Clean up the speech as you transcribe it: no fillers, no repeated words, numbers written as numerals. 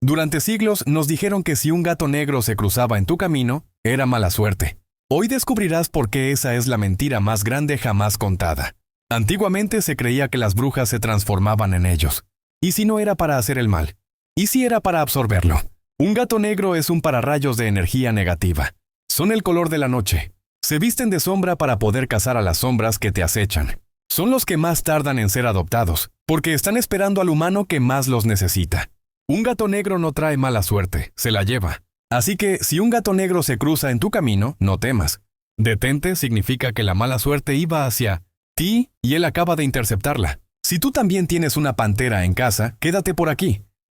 Durante siglos nos dijeron que si un gato negro se cruzaba en tu camino, era mala suerte. Hoy descubrirás por qué esa es la mentira más grande jamás contada. Antiguamente se creía que las brujas se transformaban en ellos. ¿Y si no era para hacer el mal? ¿Y si era para absorberlo? Un gato negro es un pararrayos de energía negativa. Son el color de la noche. Se visten de sombra para poder cazar a las sombras que te acechan. Son los que más tardan en ser adoptados, porque están esperando al humano que más los necesita. Un gato negro no trae mala suerte, se la lleva. Así que si un gato negro se cruza en tu camino, no temas. Detente significa que la mala suerte iba hacia ti y él acaba de interceptarla. Si tú también tienes una pantera en casa, quédate por aquí.